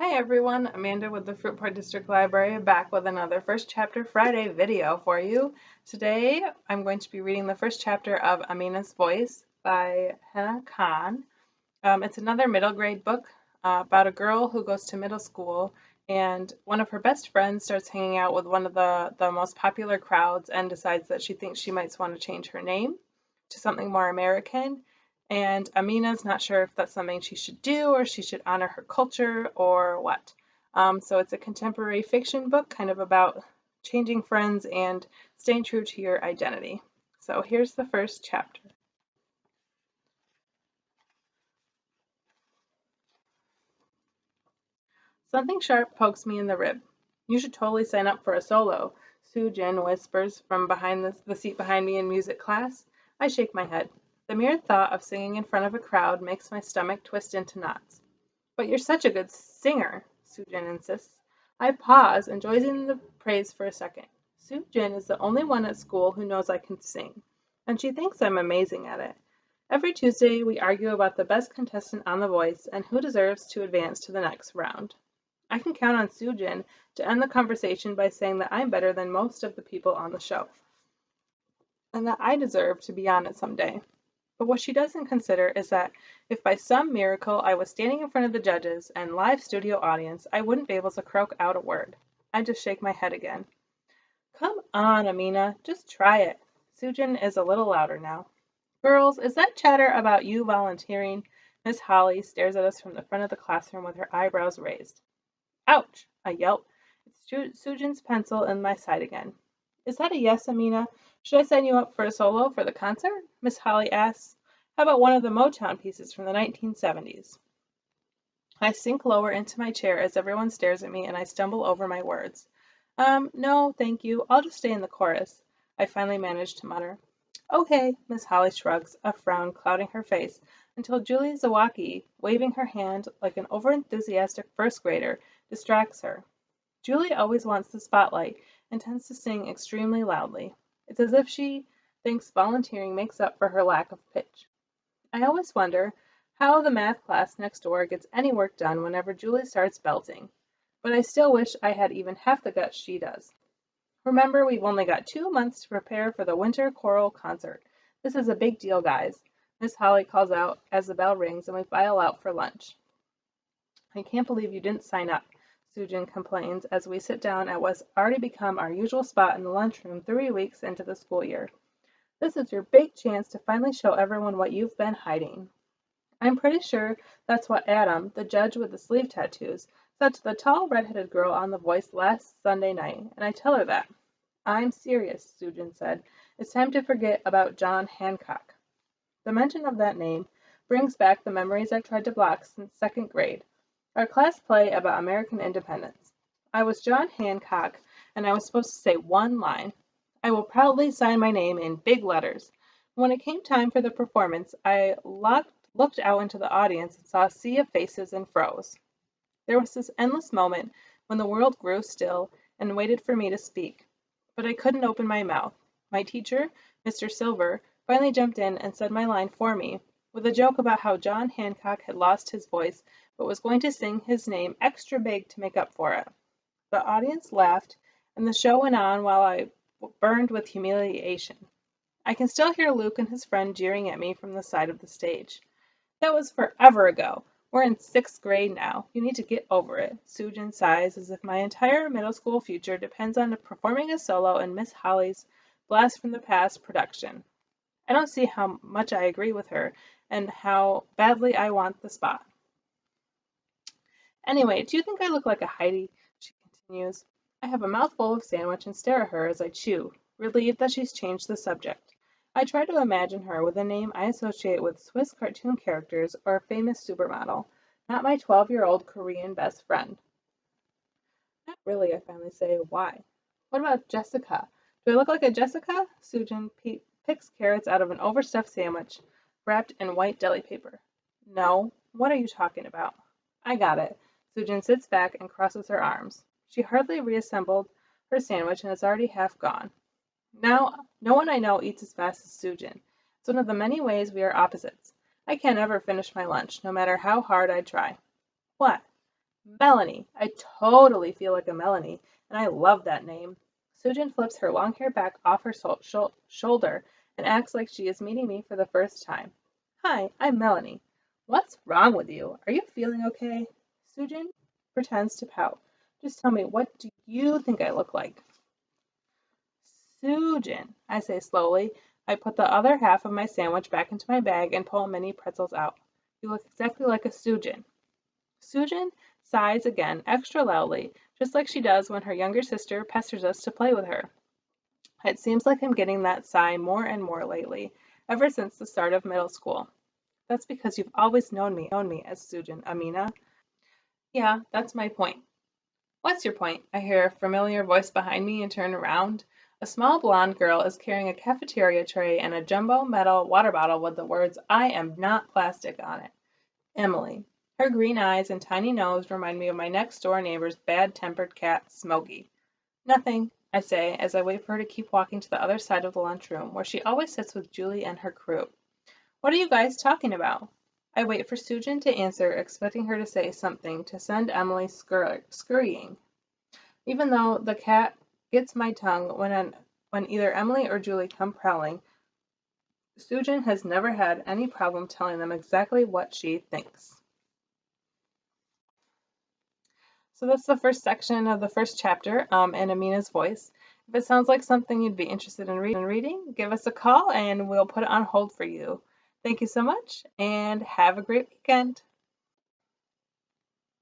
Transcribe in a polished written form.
Hi everyone, Amanda with the Fruitport District Library back with another First Chapter Friday video for you. Today I'm going to be reading the first chapter of AMINA'S VOICE by Hena Khan. It's another middle grade book about a girl who goes to middle school and one of her best friends starts hanging out with one of the most popular crowds and decides that she thinks she might want to change her name to something more American. And Amina's not sure if that's something she should do or she should honor her culture or what. So it's a contemporary fiction book kind of about changing friends and staying true to your identity. So here's the first chapter. Something sharp pokes me in the rib. You should totally sign up for a solo, Sue Jin whispers from behind the seat behind me in music class. I shake my head. The mere thought of singing in front of a crowd makes my stomach twist into knots. But you're such a good singer, Sue Jin insists. I pause, enjoying the praise for a second. Sue Jin is the only one at school who knows I can sing, and she thinks I'm amazing at it. Every Tuesday, we argue about the best contestant on The Voice and who deserves to advance to the next round. I can count on Sue Jin to end the conversation by saying that I'm better than most of the people on the show, and that I deserve to be on it someday. But what she doesn't consider is that if by some miracle I was standing in front of the judges and live studio audience, I wouldn't be able to croak out a word. I just shake my head again. Come on, Amina, just try it. Sujin is a little louder now. Girls, is that chatter about you volunteering? Miss Holly stares at us from the front of the classroom with her eyebrows raised. Ouch! I yelp. It's Sujin's pencil in my side again. Is that a yes, Amina? Should I sign you up for a solo for the concert? Miss Holly asks. How about one of the Motown pieces from the 1970s? I sink lower into my chair as everyone stares at me and I stumble over my words. No, thank you. I'll just stay in the chorus. I finally manage to mutter. Okay, Miss Holly shrugs, a frown clouding her face, until Julie Zawacki, waving her hand like an overenthusiastic first grader, distracts her. Julie always wants the spotlight and tends to sing extremely loudly. It's as if she thinks volunteering makes up for her lack of pitch. I always wonder how the math class next door gets any work done whenever Julie starts belting, but I still wish I had even half the guts she does. Remember, we've only got 2 months to prepare for the winter choral concert. This is a big deal, guys. Miss Holly calls out as the bell rings and we file out for lunch. I can't believe you didn't sign up, Sujin complains as we sit down at what's already become our usual spot in the lunchroom 3 weeks into the school year. This is your big chance to finally show everyone what you've been hiding. I'm pretty sure that's what Adam, the judge with the sleeve tattoos, said to the tall red-headed girl on The Voice last Sunday night, and I tell her that. I'm serious, Sujin said. It's time to forget about John Hancock. The mention of that name brings back the memories I've tried to block since second grade. Our class play about American independence. I was John Hancock, and I was supposed to say one line. I will proudly sign my name in big letters. When it came time for the performance, I looked out into the audience and saw a sea of faces and froze. There was this endless moment when the world grew still and waited for me to speak. But I couldn't open my mouth. My teacher, Mr. Silver, finally jumped in and said my line for me, with a joke about how John Hancock had lost his voice but was going to sing his name extra big to make up for it. The audience laughed, and the show went on while I burned with humiliation. I can still hear Luke and his friend jeering at me from the side of the stage. That was forever ago. We're in sixth grade now. You need to get over it. Sujin sighs as if my entire middle school future depends on performing a solo in Miss Holly's Blast from the Past production. I don't see how much I agree with her and how badly I want the spot. Anyway, do you think I look like a Heidi? She continues. I have a mouthful of sandwich and stare at her as I chew, relieved that she's changed the subject. I try to imagine her with a name I associate with Swiss cartoon characters or a famous supermodel, not my 12-year-old Korean best friend. Not really, I finally say. Why? What about Jessica? Do I look like a Jessica? Sujin picks carrots out of an overstuffed sandwich wrapped in white deli paper. No. What are you talking about? I got it. Sujin sits back and crosses her arms. She hardly reassembled her sandwich and is already half gone. Now, no one I know eats as fast as Sujin. It's one of the many ways we are opposites. I can't ever finish my lunch, no matter how hard I try. What? Melanie. I totally feel like a Melanie, and I love that name. Sujin flips her long hair back off her shoulder and acts like she is meeting me for the first time. Hi, I'm Melanie. What's wrong with you? Are you feeling okay? Sujin pretends to pout. Just tell me, what do you think I look like? Sujin, I say slowly. I put the other half of my sandwich back into my bag and pull mini pretzels out. You look exactly like a Sujin. Sujin sighs again, extra loudly, just like she does when her younger sister pesters us to play with her. It seems like I'm getting that sigh more and more lately, ever since the start of middle school. That's because you've always known me as Sujin, Amina. Yeah, that's my point. What's your point? I hear a familiar voice behind me and turn around. A small blonde girl is carrying a cafeteria tray and a jumbo metal water bottle with the words, I am not plastic on it. Emily. Her green eyes and tiny nose remind me of my next door neighbor's bad-tempered cat, Smokey. Nothing, I say as I wait for her to keep walking to the other side of the lunchroom, where she always sits with Julie and her crew. What are you guys talking about? I wait for Sujin to answer, expecting her to say something to send Emily scurrying. Even though the cat gets my tongue when either Emily or Julie come prowling, Sujin has never had any problem telling them exactly what she thinks. So that's the first section of the first chapter in Amina's voice. If it sounds like something you'd be interested in reading, give us a call and we'll put it on hold for you. Thank you so much and have a great weekend.